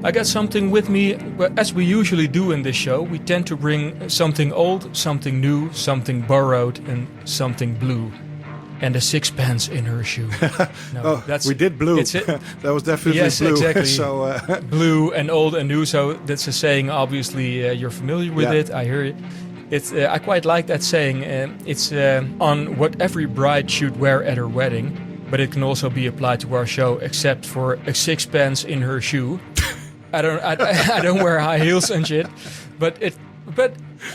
I got something with me, as we usually do in this show. We tend to bring something old, something new, something borrowed, and something blue. And a sixpence in her shoe. No, we did blue. That was definitely yes, blue. Exactly. So, blue and old and new. So that's a saying. Obviously, you're familiar with it. I hear it. It's. I quite like that saying. It's on what every bride should wear at her wedding, but it can also be applied to our show, except for a sixpence in her shoe. I don't wear high heels and shit, but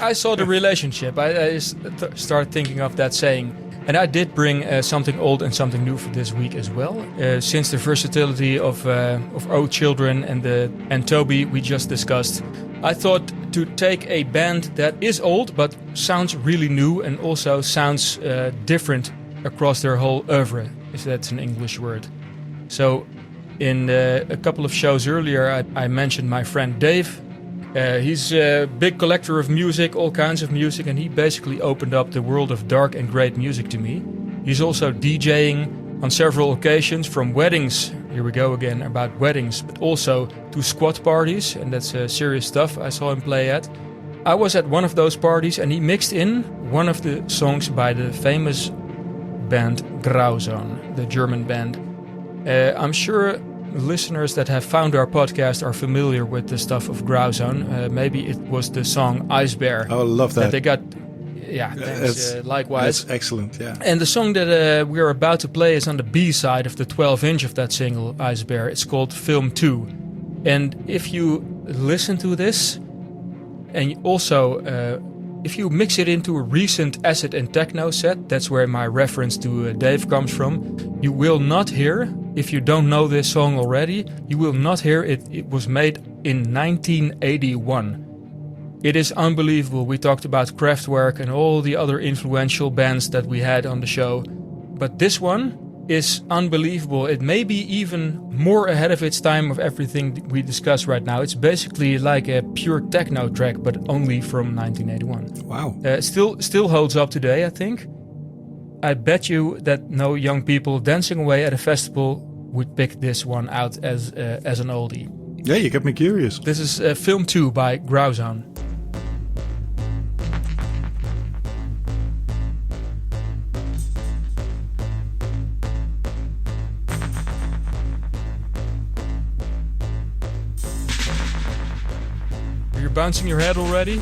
I saw the relationship. I started thinking of that saying. And I did bring something old and something new for this week as well. Since the versatility of O Children and Toby we just discussed, I thought to take a band that is old but sounds really new and also sounds different across their whole oeuvre, if that's an English word. So in a couple of shows earlier, I mentioned my friend Dave. He's a big collector of music, all kinds of music, and he basically opened up the world of dark and great music to me. He's also DJing on several occasions, from weddings, here we go again about weddings, but also to squat parties, and that's serious stuff I saw him play at. I was at one of those parties and he mixed in one of the songs by the famous band Grauzone, the German band. I'm sure listeners that have found our podcast are familiar with the stuff of Grauzone. Maybe it was the song Ice Bear. Oh, I love that. That they got. Yeah, thanks. Likewise. That's excellent, yeah. And the song that we're about to play is on the B-side of the 12-inch of that single, Ice Bear. It's called Film 2. And if you listen to this, and also if you mix it into a recent acid and techno set, that's where my reference to Dave comes from, you will not hear, if you don't know this song already, you will not hear it. It was made in 1981. It is unbelievable. We talked about Kraftwerk and all the other influential bands that we had on the show. But this one is unbelievable. It may be even more ahead of its time of everything we discuss right now. It's basically like a pure techno track, but only from 1981. Wow. Still holds up today, I think. I bet you that no young people dancing away at a festival would pick this one out as an oldie. Yeah, you got me curious. This is Film 2 by Grauzone. You're bouncing your head already?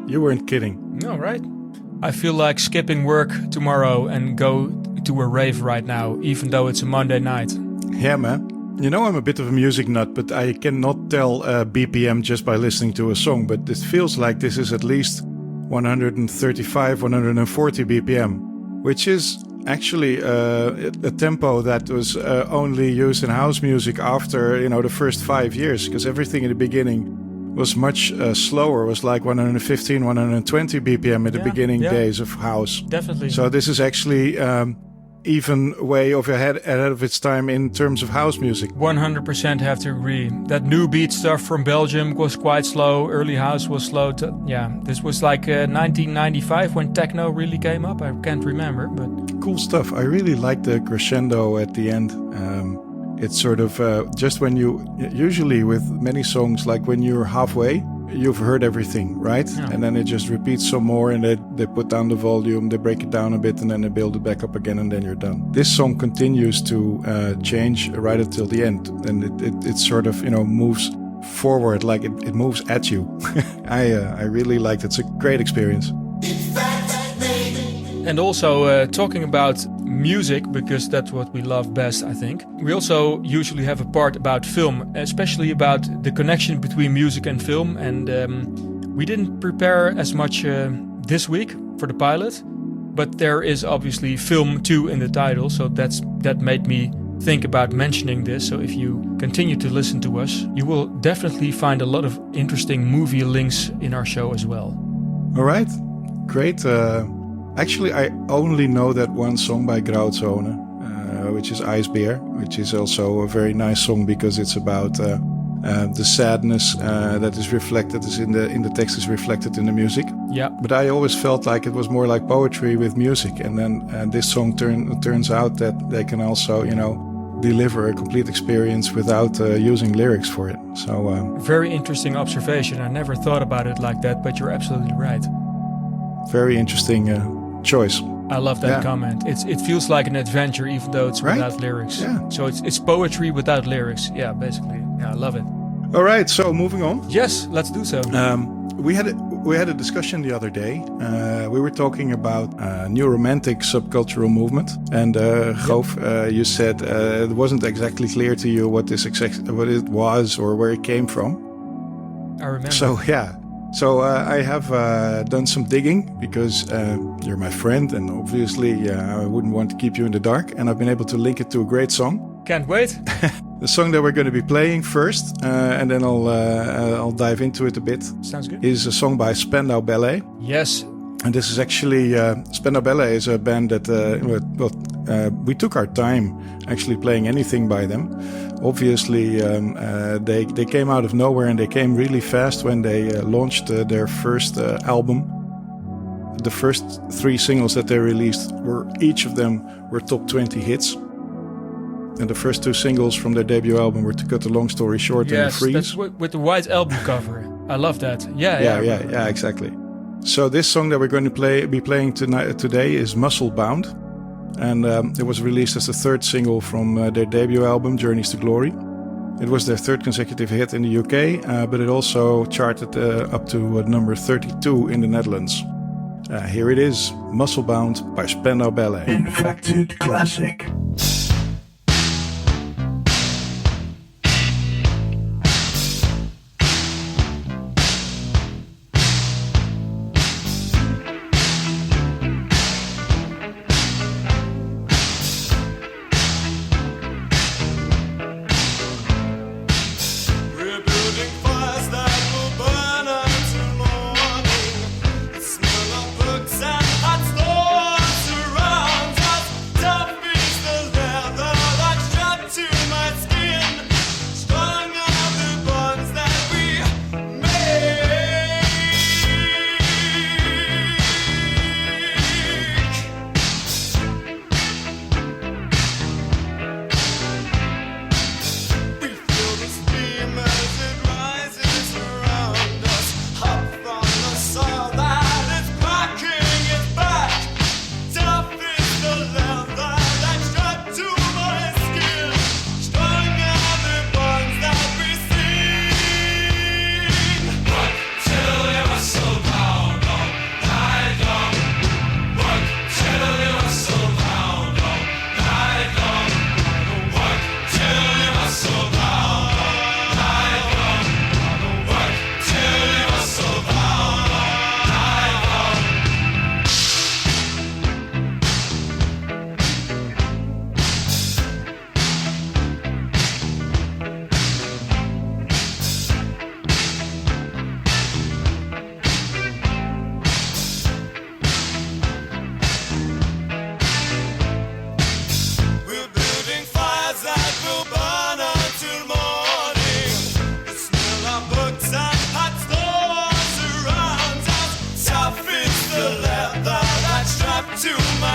You weren't kidding. No, right? I feel like skipping work tomorrow and go to a rave right now, even though it's a Monday night. Yeah, man. You know, I'm a bit of a music nut, but I cannot tell BPM just by listening to a song. But it feels like this is at least 135, 140 BPM, which is actually a tempo that was only used in house music after, the first 5 years, because everything in the beginning was much slower. It was like 115, 120 BPM at the beginning days of house. Definitely. So this is actually even way ahead of its time in terms of house music. 100% have to agree. That new beat stuff from Belgium was quite slow. Early house was slow. This was like 1995 when techno really came up. I can't remember, but cool stuff. I really like the crescendo at the end. It's sort of just when usually with many songs, like when you're halfway, you've heard everything, right? Yeah. And then it just repeats some more, and they put down the volume, they break it down a bit, and then they build it back up again, and then you're done. This song continues to change right until the end, and it sort of moves forward, like it moves at you. I really liked it. It's a great experience. And also talking about music, because that's what we love best, I think. We also usually have a part about film, especially about the connection between music and film. And we didn't prepare as much this week for the pilot, but there is obviously film 2 in the title. So that made me think about mentioning this. So if you continue to listen to us, you will definitely find a lot of interesting movie links in our show as well. All right, great. Actually, I only know that one song by Grauzone, which is Ice Bear, which is also a very nice song because it's about the sadness that is reflected in the text is reflected in the music. Yeah. But I always felt like it was more like poetry with music, and then this song turns out that they can also, deliver a complete experience without using lyrics for it. So very interesting observation. I never thought about it like that, but you're absolutely right. Very interesting choice. I love that comment. It feels like an adventure, even though it's without lyrics. Yeah. So it's poetry without lyrics. Yeah, basically. Yeah, I love it. All right. So moving on. Yes, let's do so. We had a discussion the other day. We were talking about new romantic subcultural movement, and Goof, you said it wasn't exactly clear to you what it was or where it came from. I remember. So yeah. So I have done some digging because you're my friend, and obviously I wouldn't want to keep you in the dark. And I've been able to link it to a great song. Can't wait. The song that we're going to be playing first, and then I'll dive into it a bit. Sounds good. Is a song by Spandau Ballet. Yes. And this is actually Spandau Ballet is a band that we took our time actually playing anything by them. Obviously, they came out of nowhere, and they came really fast when they launched their first album. The first 3 singles that they released each of them were top 20 hits. And the first 2 singles from their debut album were To Cut the Long Story Short and Freeze. Yes, that's with the white album cover. I love that. Yeah, exactly. So this song that we're going to be playing today is Muscle Bound. And it was released as the 3rd single from their debut album, Journeys to Glory. It was their 3rd consecutive hit in the UK, but it also charted up to number 32 in the Netherlands. Here it is, Muscle Bound by Spandau Ballet. Infected Classic. Books and hot stores surround us. Tough is the land.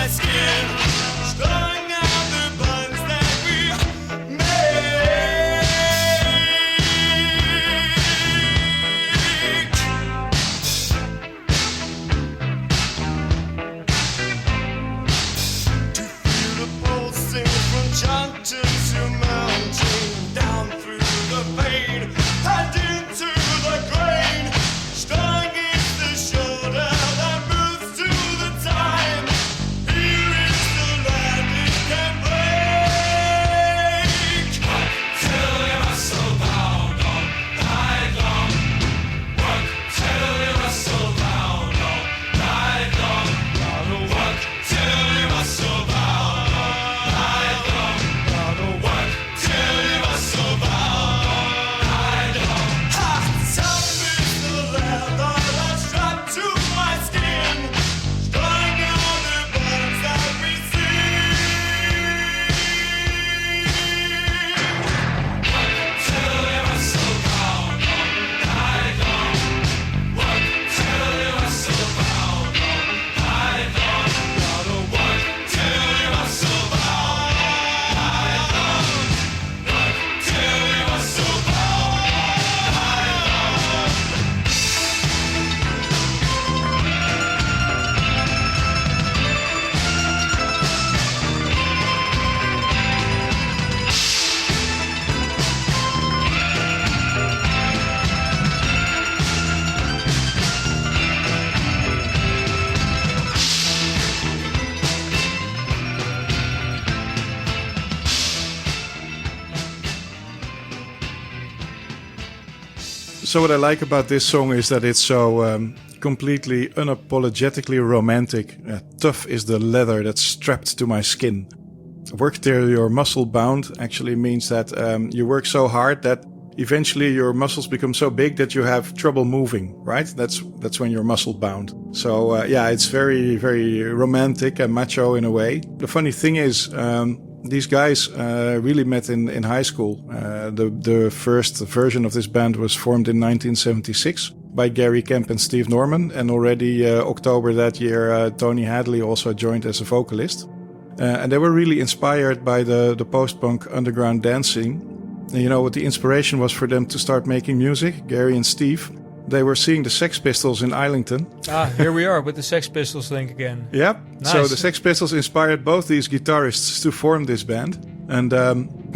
skin, strung out the bonds that we made. To feel the pulsing from junction to mountain, down through the vein and into the grain, strung is the shoulder that moves to the time. Here is the land it can break. Work till your muscle bound all night long. Work till your muscle bound all night long. Gotta work till your muscle bound all night long. Gotta work till your muscle bound all night long. Ha! Tough is the leather that's strapped to my skin, strung out the bonds that we see. Work till your muscle bound all night long. Work till your muscle bound all night long. Gotta work till your muscle bound all night long. Work till your muscle bound all night long. So what I like about this song is that it's so completely unapologetically romantic. Tough is the leather that's strapped to my skin. Work till you're muscle bound actually means that you work so hard that eventually your muscles become so big that you have trouble moving, right? That's when you're muscle bound. So yeah, it's very, very romantic and macho in a way. The funny thing is, these guys really met in high school. The first version of this band was formed in 1976 by Gary Kemp and Steve Norman, and already October that year, Tony Hadley also joined as a vocalist. And they were really inspired by the post-punk underground dancing. And you know what the inspiration was for them to start making music? Gary and Steve. They were seeing the Sex Pistols in Islington. Here we are with the Sex Pistols link again. Yep. Nice. So the Sex Pistols inspired both these guitarists to form this band. And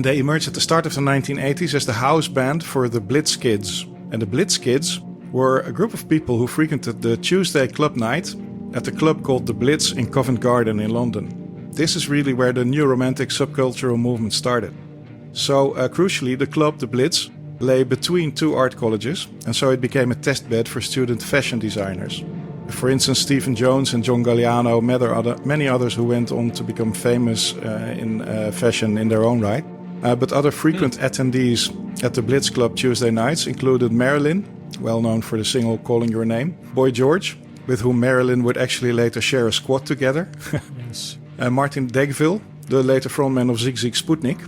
they emerged at the start of the 1980s as the house band for the Blitz Kids. And the Blitz Kids were a group of people who frequented the Tuesday club night at a club called the Blitz in Covent Garden in London. This is really where the new romantic subcultural movement started. So crucially, the club, the Blitz, lay between two art colleges, and so it became a test bed for student fashion designers. For instance, Stephen Jones and John Galliano, many others who went on to become famous in fashion in their own right. But other frequent attendees at the Blitz Club Tuesday nights included Marilyn, well known for the single Calling Your Name, Boy George, with whom Marilyn would actually later share a squad together, Yes. Martin Degville, the later frontman of Zig Zig Sputnik.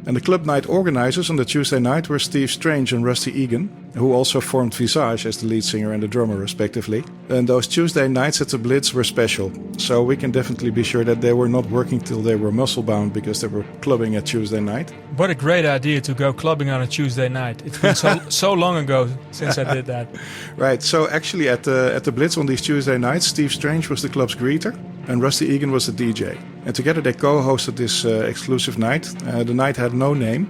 And the club night organizers on the Tuesday night were Steve Strange and Rusty Egan, who also formed Visage as the lead singer and the drummer respectively. And those Tuesday nights at the Blitz were special, so we can definitely be sure that they were not working till they were muscle bound because they were clubbing at Tuesday night. What a great idea to go clubbing on a Tuesday night. It's been so long ago since I did that. Right, so actually at the Blitz on these Tuesday nights, Steve Strange was the club's greeter and Rusty Egan was the DJ. And together they co-hosted this exclusive night. The night had no name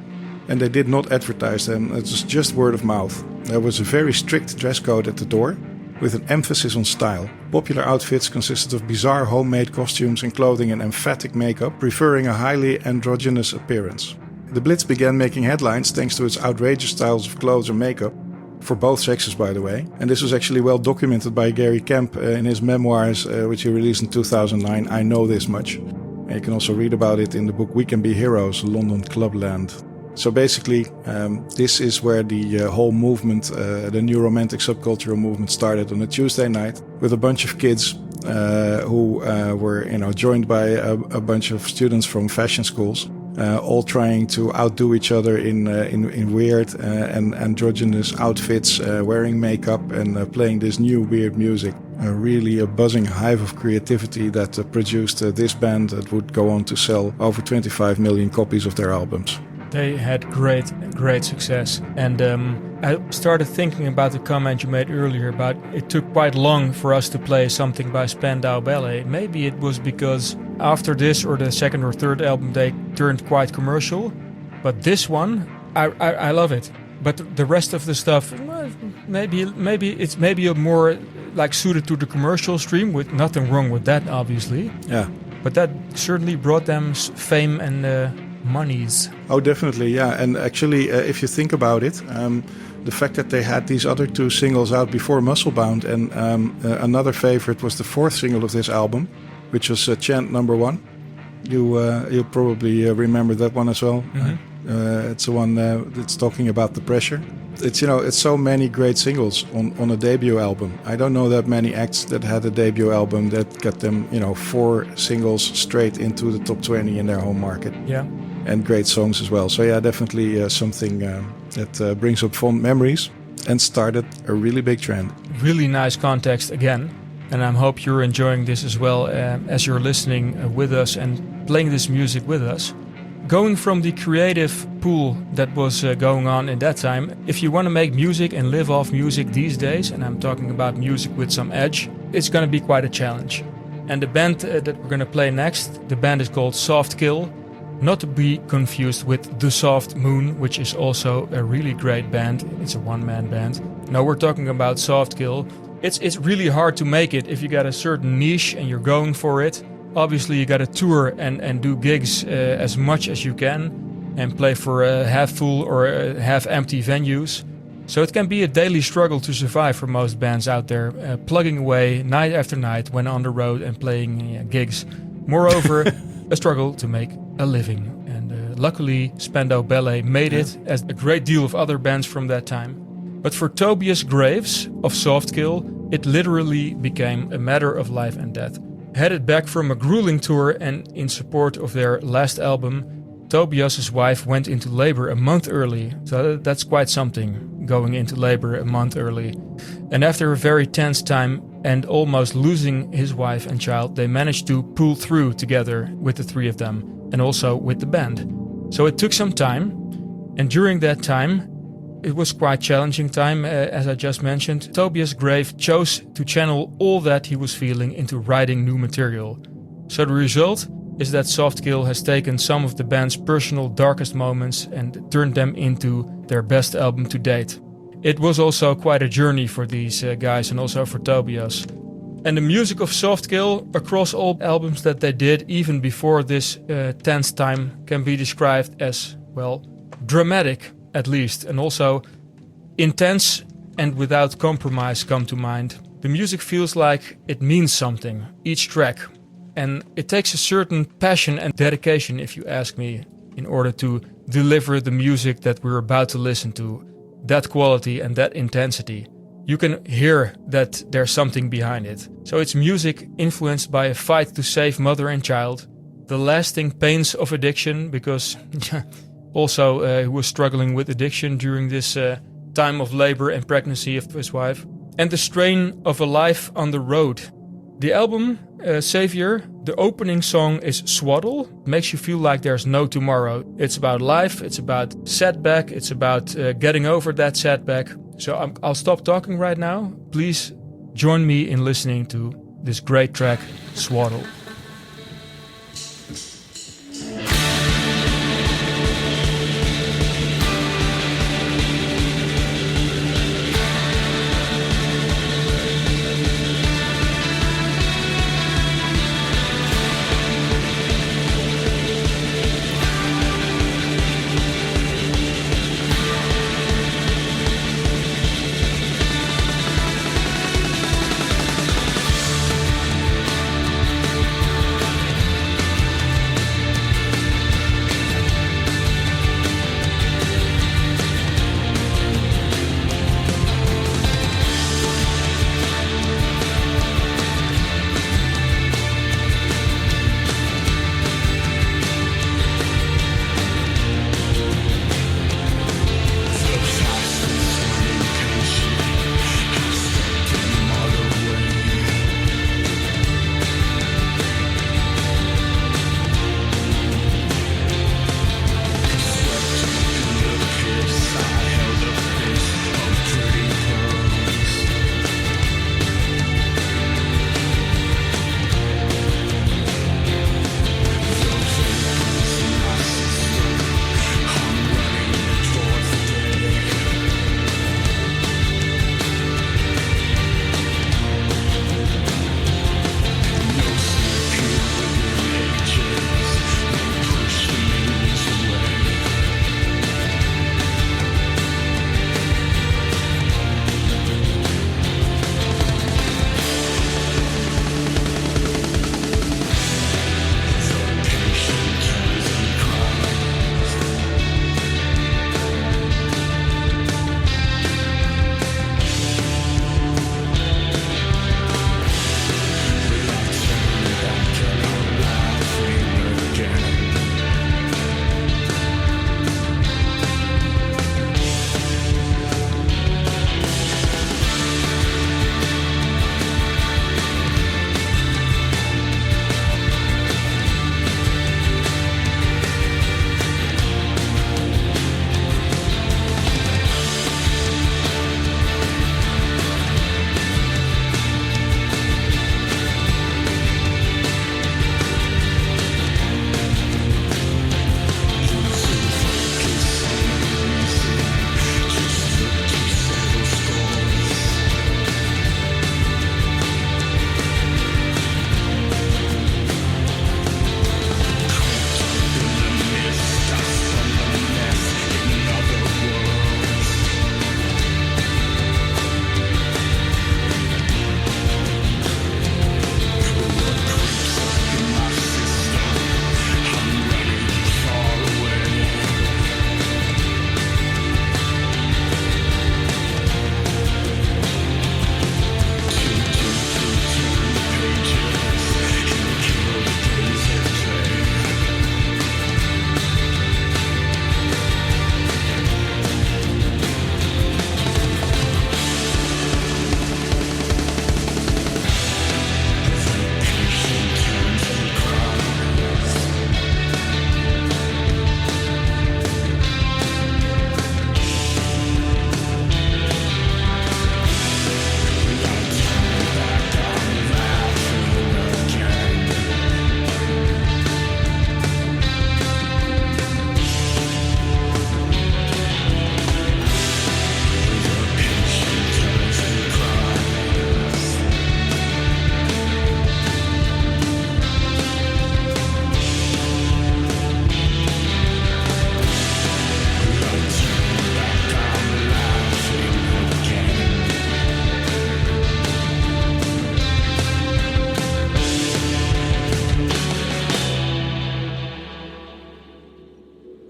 and they did not advertise them. It was just word of mouth. There was a very strict dress code at the door with an emphasis on style. Popular outfits consisted of bizarre homemade costumes and clothing and emphatic makeup, preferring a highly androgynous appearance. The Blitz began making headlines thanks to its outrageous styles of clothes and makeup, for both sexes, by the way. And this was actually well documented by Gary Kemp in his memoirs, which he released in 2009, I Know This Much. And you can also read about it in the book We Can Be Heroes, London Clubland. So basically, this is where the whole movement, the new romantic subcultural movement started on a Tuesday night with a bunch of kids who were joined by a bunch of students from fashion schools. All trying to outdo each other in weird and androgynous outfits, wearing makeup and playing this new weird music. really a buzzing hive of creativity that produced this band that would go on to sell over 25 million copies of their albums. They had great success. And I started thinking about the comment you made earlier about it took quite long for us to play something by Spandau Ballet. Maybe it was because after this or the second or third album they turned quite commercial. But this one, I love it. But the rest of the stuff, well, maybe it's a more like suited to the commercial stream, with nothing wrong with that, obviously. Yeah. But that certainly brought them fame and monies. Oh, definitely, yeah. And actually, if you think about it, the fact that they had these other two singles out before Musclebound, and another favorite was the fourth single of this album, which was Chant Number 1. You'll probably remember that one as well. Mm-hmm. It's the one that's talking about the pressure. It's so many great singles on a debut album. I don't know that many acts that had a debut album that got them 4 singles straight into the top 20 in their home market. Yeah. And great songs as well. So yeah, definitely something that brings up fond memories and started a really big trend. Really nice context again. And I hope you're enjoying this as well as you're listening with us and playing this music with us. Going from the creative pool that was going on in that time, if you want to make music and live off music these days, and I'm talking about music with some edge, it's going to be quite a challenge. And the band that we're going to play next, the band is called Soft Kill, not to be confused with The Soft Moon, which is also a really great band. It's a one-man band. No, we're talking about Soft Kill. It's really hard to make it if you got a certain niche and you're going for it. Obviously, you got to tour and do gigs as much as you can and play for half full or half empty venues. So it can be a daily struggle to survive for most bands out there, plugging away night after night when on the road and playing gigs. Moreover, a struggle to make a living. And luckily, Spandau Ballet made it, as a great deal of other bands from that time. But for Tobias Graves of Soft Kill, it literally became a matter of life and death. Headed back from a grueling tour and in support of their last album, Tobias's wife went into labor a month early. So that's quite something, going into labor a month early. And after a very tense time and almost losing his wife and child, they managed to pull through together with the three of them and also with the band. So it took some time, and during that time, it was quite challenging time, as I just mentioned. Tobias Graves chose to channel all that he was feeling into writing new material. So the result is that Soft Kill has taken some of the band's personal darkest moments and turned them into their best album to date. It was also quite a journey for these guys and also for Tobias. And the music of Soft Kill across all albums that they did, even before this tense time, can be described as, well, dramatic. At least, and also intense and without compromise come to mind. The music feels like it means something, each track, and it takes a certain passion and dedication, if you ask me, in order to deliver the music that we're about to listen to, that quality and that intensity. You can hear that there's something behind it. So it's music influenced by a fight to save mother and child, the lasting pains of addiction, because also, he was struggling with addiction during this time of labor and pregnancy of his wife. And the strain of a life on the road. The album, Savior, the opening song is Swaddle. It makes you feel like there's no tomorrow. It's about life, it's about setback, it's about getting over that setback. So I'll stop talking right now. Please join me in listening to this great track, Swaddle.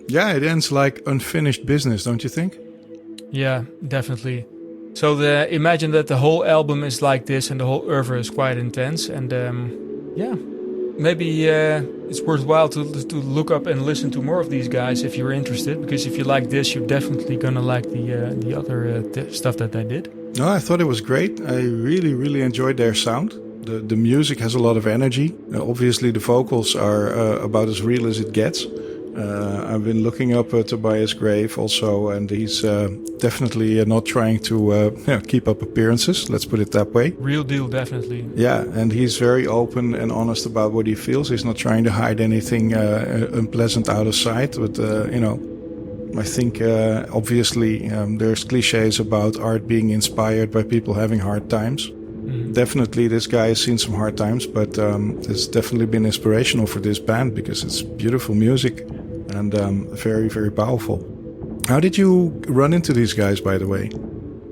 Yeah, it ends like unfinished business, don't you think? Yeah, definitely. So imagine that the whole album is like this, and the whole oeuvre is quite intense. And yeah, maybe it's worthwhile to look up and listen to more of these guys if you're interested. Because if you like this, you're definitely gonna like the other stuff that they did. No, I thought it was great. I really, really enjoyed their sound. The music has a lot of energy. Obviously, the vocals are about as real as it gets. I've been looking up Tobias Grave also, and he's definitely not trying to keep up appearances, let's put it that way. Real deal, definitely. Yeah, and he's very open and honest about what he feels. He's not trying to hide anything unpleasant out of sight, but, I think obviously there's cliches about art being inspired by people having hard times. Definitely this guy has seen some hard times, but it's definitely been inspirational for this band because it's beautiful music and very, very powerful. How did you run into these guys, by the way?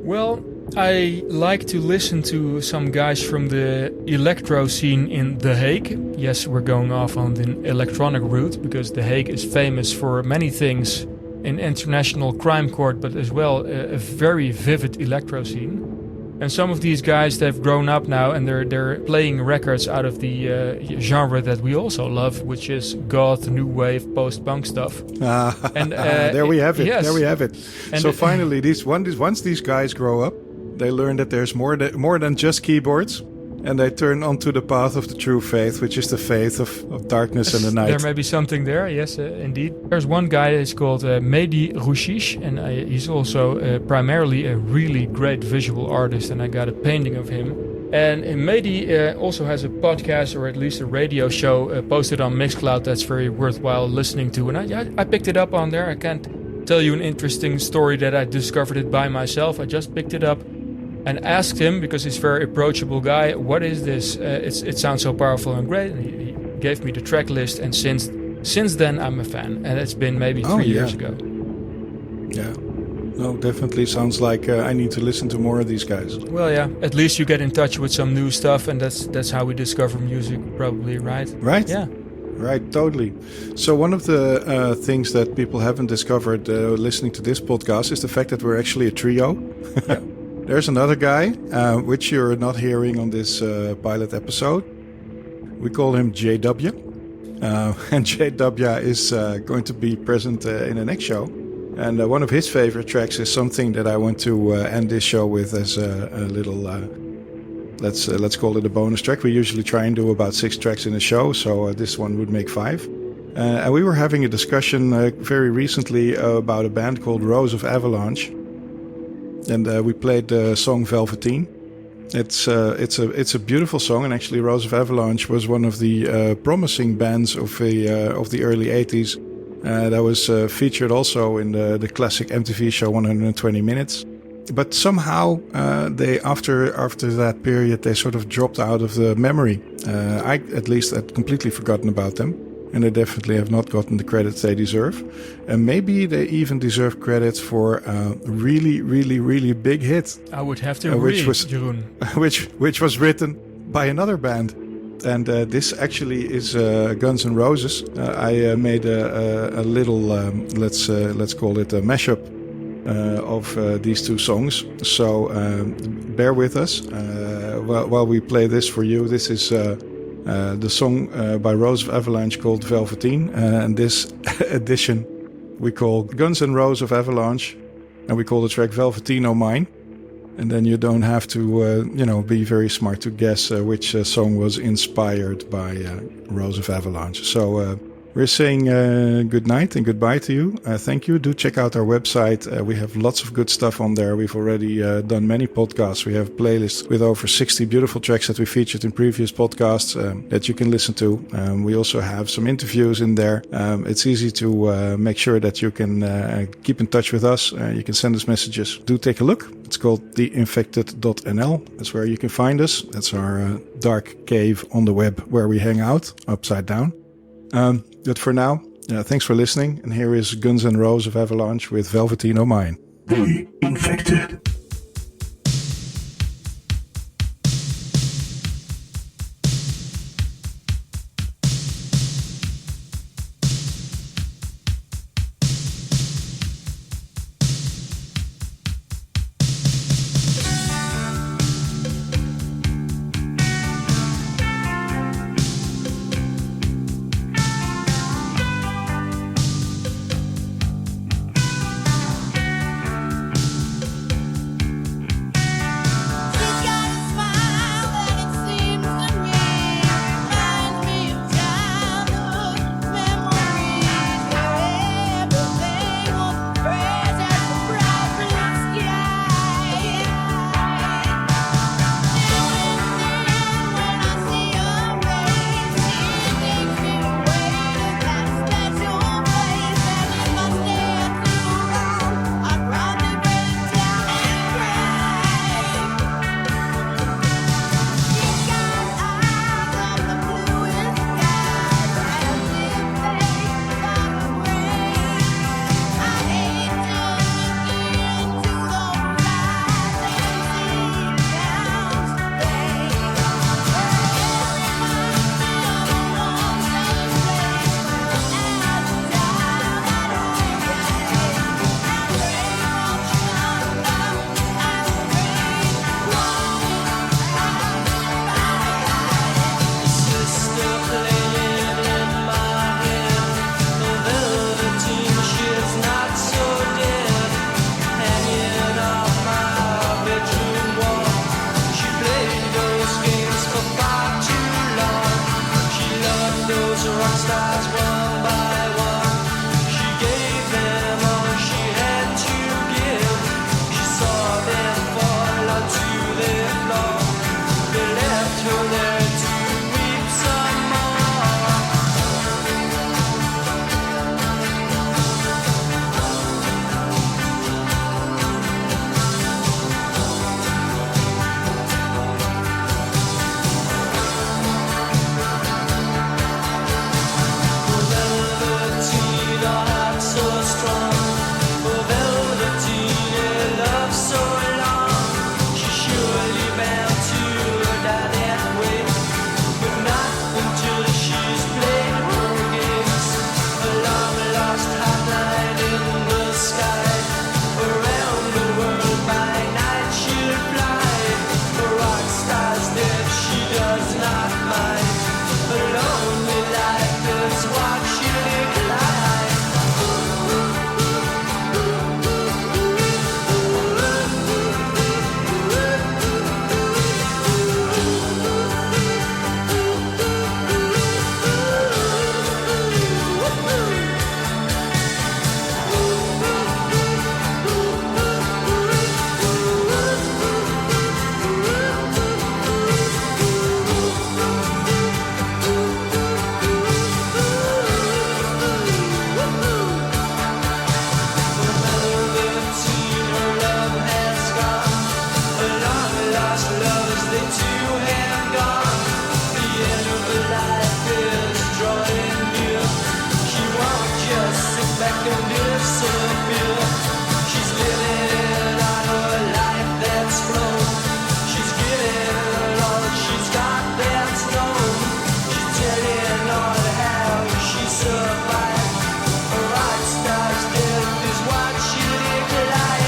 Well, I like to listen to some guys from the electro scene in The Hague. Yes, we're going off on the electronic route because The Hague is famous for many things in international crime court, but as well a very vivid electro scene. And some of these guys, they've grown up now and they're playing records out of the genre that we also love, which is goth, new wave, post-punk stuff. And there we have it. Yes. There we have it. And so finally, once these guys grow up, they learn that there's more than just keyboards, and they turn onto the path of the true faith, which is the faith of darkness and the night. There may be something there, yes, indeed. There's one guy that's called Mehdi Rouchiche, and he's also primarily a really great visual artist, and I got a painting of him. And Mehdi also has a podcast, or at least a radio show, posted on Mixcloud that's very worthwhile listening to. And I picked it up on there. I can't tell you an interesting story that I discovered it by myself. I just picked it up and asked him, because he's a very approachable guy, what is this? It sounds so powerful and great. And he gave me the track list, and since then I'm a fan. And it's been maybe 3 years ago. Yeah. No, definitely sounds like I need to listen to more of these guys. Well, yeah. At least you get in touch with some new stuff, and that's how we discover music, probably, right? Right? Yeah. Right, totally. So one of the things that people haven't discovered listening to this podcast is the fact that we're actually a trio. Yeah. There's another guy, which you're not hearing on this pilot episode. We call him JW. And JW is going to be present in the next show. And one of his favorite tracks is something that I want to end this show with as a little, let's call it a bonus track. We usually try and do about 6 tracks in a show, so this one would make 5. And we were having a discussion very recently about a band called Rose of Avalanche. And we played the song Velveteen. It's a beautiful song, and actually Rose of Avalanche was one of the promising bands of the early 80s. That was featured also in the classic MTV show 120 Minutes. But somehow they after that period they sort of dropped out of the memory. I at least had completely forgotten about them. And they definitely have not gotten the credits they deserve. And maybe they even deserve credits for a really, really, really big hit. I would have to agree, Jeroen. which was written by another band. And this actually is Guns N' Roses. I made a little, let's call it a mashup of these 2 songs. So bear with us while we play this for you. This is the song by Rose of Avalanche called Velveteen. And this edition we call Guns N' Roses of Avalanche. And we call the track Velveteen O' Mine. And then you don't have to, be very smart to guess which song was inspired by Rose of Avalanche. So we're saying good night and goodbye to you. Thank you. Do check out our website. We have lots of good stuff on there. We've already done many podcasts. We have playlists with over 60 beautiful tracks that we featured in previous podcasts that you can listen to. We also have some interviews in there. It's easy to make sure that you can keep in touch with us. You can send us messages. Do take a look. It's called theinfected.nl. That's where you can find us. That's our dark cave on the web where we hang out, upside down. But for now, thanks for listening. And here is Guns N' Roses of Avalanche with Velveteen O' Mine. The Infected. till they're to weep some more. Velveteen, a heart so strong. Velveteen, a love so long. She surely bound to die that way, but not until she's played her games. A long lost hotline in the sky. Around the world by night she'll fly. A rock star's dead, she does not mind. A lonely life is what she'll decline. Velveteen, her love has gone. A long lost lovers, they too have gone. The end of her life is drawing near. She won't just sit back and disappear. She's living on her life that's flown. She's giving all that she's got that's known. She's telling all how she survived. A rock star's death is what she decline.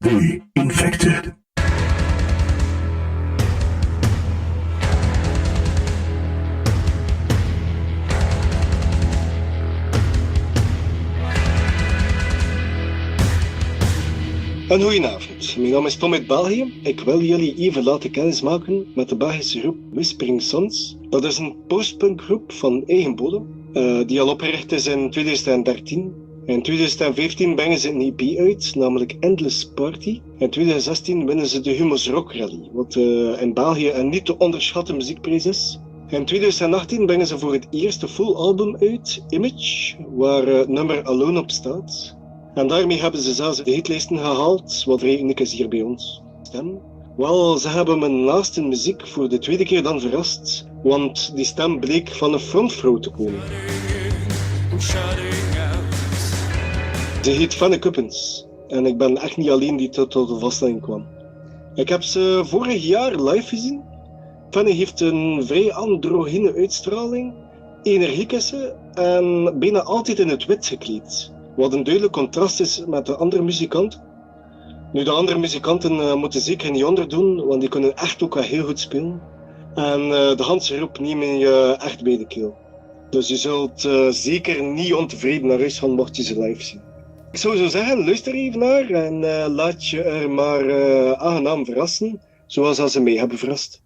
The Infected. Een goedenavond, mijn naam is Tom uit België. Ik wil jullie even laten kennismaken met de Belgische groep Whispering Sons. Dat is een postpunk groep van eigen bodem, die al opgericht is in 2013. In 2015 brengen ze een EP uit, namelijk Endless Party. In 2016 winnen ze de Humo's Rock Rally, wat in België een niet te onderschatte muziekprijs is. In 2018 brengen ze voor het eerste full album uit, Image, waar het nummer Alone op staat. En daarmee hebben ze zelfs de hitlijsten gehaald, wat vrij uniek is hier bij ons. Stem? Wel, ze hebben mijn laatste muziek voor de tweede keer dan verrast, want die stem bleek van een frontvrouw te komen. Ze heet Fanny Kuppens en ik ben echt niet alleen die tot de vaststelling kwam. Ik heb ze vorig jaar live gezien. Fanny heeft een vrij androgyne uitstraling, energiek is ze en bijna altijd in het wit gekleed. Wat een duidelijk contrast is met de andere muzikanten. Nu, de andere muzikanten moeten zeker niet onderdoen, want die kunnen echt ook wel heel goed spelen. En de Hanse groep nemen je echt bij de keel. Dus je zult zeker niet ontevreden naar huis gaan mocht je ze live zien. Ik zou zo zeggen, luister even naar en laat je er maar aangenaam verrassen, zoals ze mij hebben verrast.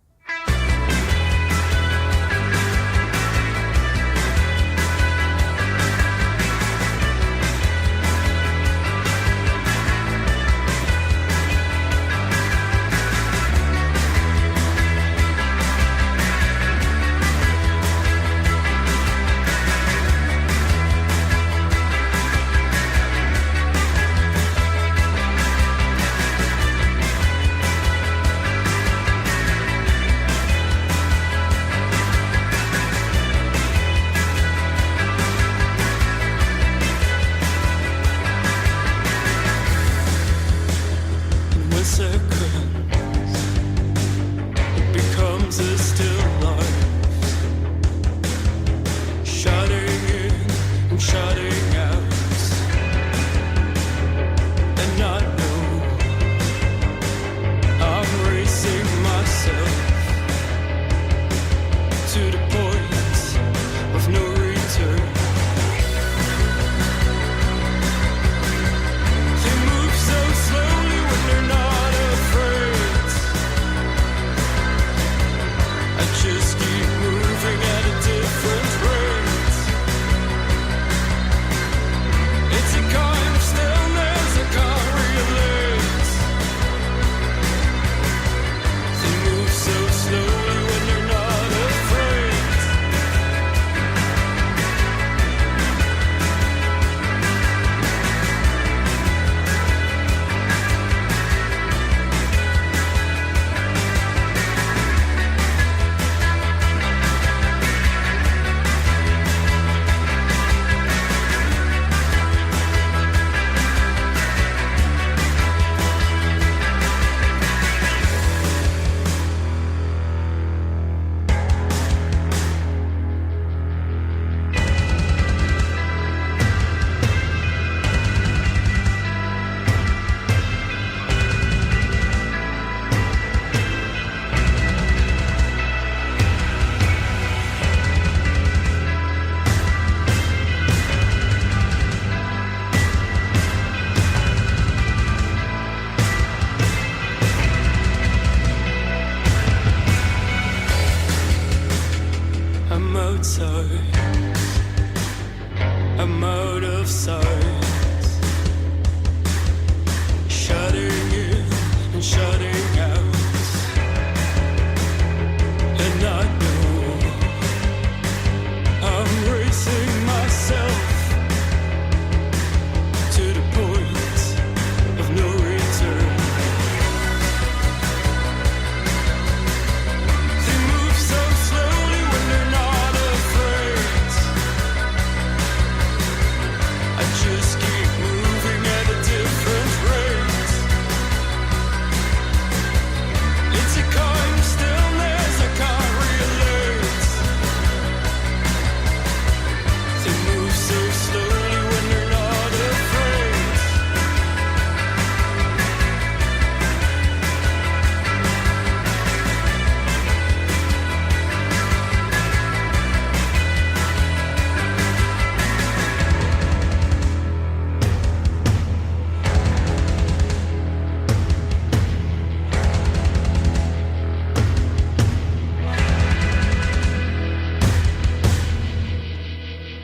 so a mode of sorts, shutting in and shutting out, and I know I'm racing myself to the point of no return. They move so slowly when they're not afraid. I just keep moving at a different rate. It's a kind of stillness I can't relate. They move so slowly when they're not afraid.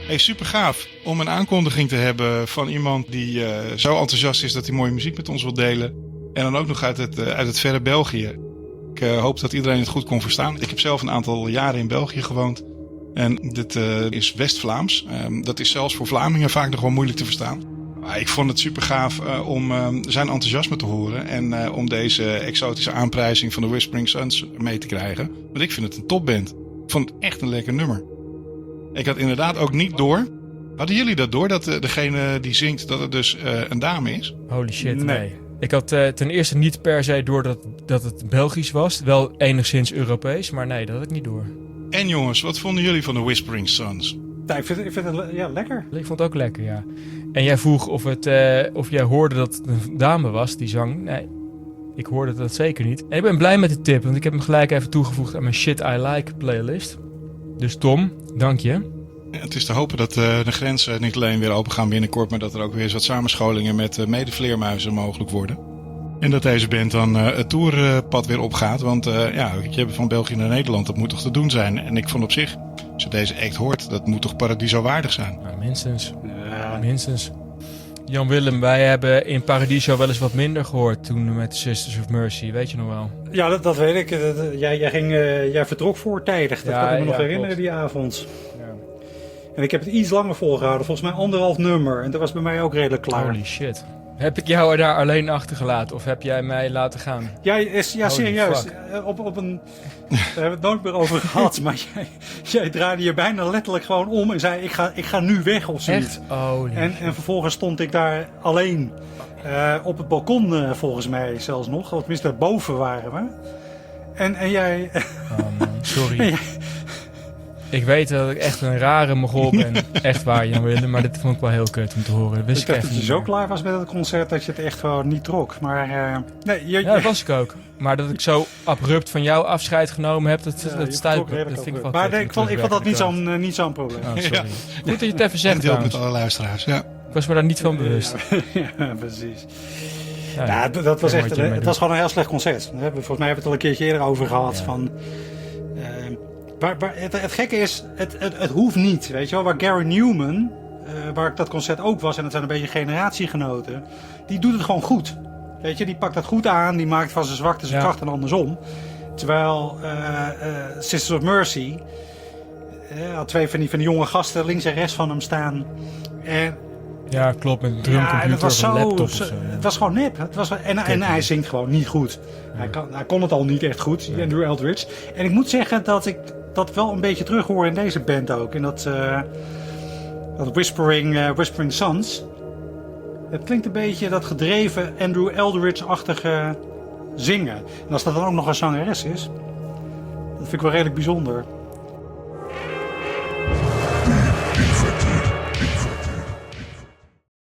Hey, super gaaf om een aankondiging te hebben van iemand die zo enthousiast is dat hij mooie muziek met ons wil delen. En dan ook nog uit het verre België. Ik hoop dat iedereen het goed kon verstaan. Ik heb zelf een aantal jaren in België gewoond. En dit is West-Vlaams. Dat is zelfs voor Vlamingen vaak nog wel moeilijk te verstaan. Maar ik vond het super gaaf om zijn enthousiasme te horen. En om deze exotische aanprijzing van de Whispering Suns mee te krijgen. Want ik vind het een topband. Ik vond het echt een lekker nummer. Ik had inderdaad ook niet door. Hadden jullie dat door? Dat degene die zingt, dat het dus een dame is? Holy shit, nee. Ik had ten eerste niet per se door dat het Belgisch was. Wel enigszins Europees, maar nee, dat had ik niet door. En jongens, wat vonden jullie van de Whispering Suns? Nou, ik vind het lekker. Ik vond het ook lekker, ja. En jij vroeg of jij hoorde dat het een dame was die zang. Nee, ik hoorde dat zeker niet. En ik ben blij met de tip, want ik heb hem gelijk even toegevoegd aan mijn Shit I Like playlist. Dus Tom, dank je. Het is te hopen dat de grenzen niet alleen weer open gaan binnenkort, maar dat er ook weer eens wat samenscholingen met medevleermuizen mogelijk worden. En dat deze band dan het tourpad weer opgaat. Want weet je, van België naar Nederland, dat moet toch te doen zijn. En ik vond op zich, als je deze act hoort, dat moet toch Paradiso waardig zijn. Nou, minstens. Minstens. Jan Willem, wij hebben in Paradiso wel eens wat minder gehoord toen met Sisters of Mercy, weet je nog wel? Ja, dat weet ik. Jij vertrok voortijdig, dat kan ik me nog herinneren, klopt. Die avond. Ja. En ik heb het iets langer volgehouden, volgens mij 1,5 nummer. En dat was bij mij ook redelijk klaar. Holy shit. Heb ik jou daar alleen achtergelaten of heb jij mij laten gaan? Ja, serieus. Op een... Daar hebben we het nooit meer over gehad. Maar jij draaide je bijna letterlijk gewoon om en zei ik ga nu weg of zoiets. Echt? Oh, en vervolgens stond ik daar alleen op het balkon volgens mij zelfs nog. Of tenminste daarboven waren we. En jij... Oh man, sorry. Ik weet dat ik echt een rare mogol ben. Echt waar, Jan Willem. Maar dit vond ik wel heel kut om te horen. Ik dacht dat je zo klaar was met het concert dat je het echt gewoon niet trok. Maar ja, dat was ik ook. Maar dat ik zo abrupt van jou afscheid genomen heb, dat stuit me. Dat vind ik wel maar kut, ik vond dat niet zo'n probleem. Oh, sorry. Ja. Goed dat je het even zegt. En deelt met alle luisteraars, ja. Ik was me daar niet van bewust. Ja, precies. Ja, dat was echt... Het was gewoon een heel slecht concert. Volgens mij hebben we het al een keertje eerder over gehad. Ja. Van... Maar het gekke is, het hoeft niet, weet je wel. Waar Gary Newman, waar ik dat concert ook was, en dat zijn een beetje generatiegenoten, die doet het gewoon goed. Weet je, die pakt dat goed aan, die maakt van zijn zwakte zijn kracht en andersom. Terwijl Sisters of Mercy had twee van die jonge gasten links en rechts van hem staan. En ja, klopt, met een drumcomputer of een laptop of zo. Het was gewoon nep. En hij zingt gewoon niet goed. Ja. Hij kon het al niet echt goed, Andrew Eldridge. En ik moet zeggen dat ik dat wel een beetje terug hoor in deze band ook. In dat Whispering Suns. Het klinkt een beetje dat gedreven Andrew Eldridge-achtige zingen. En als dat dan ook nog een zangeres is, dat vind ik wel redelijk bijzonder.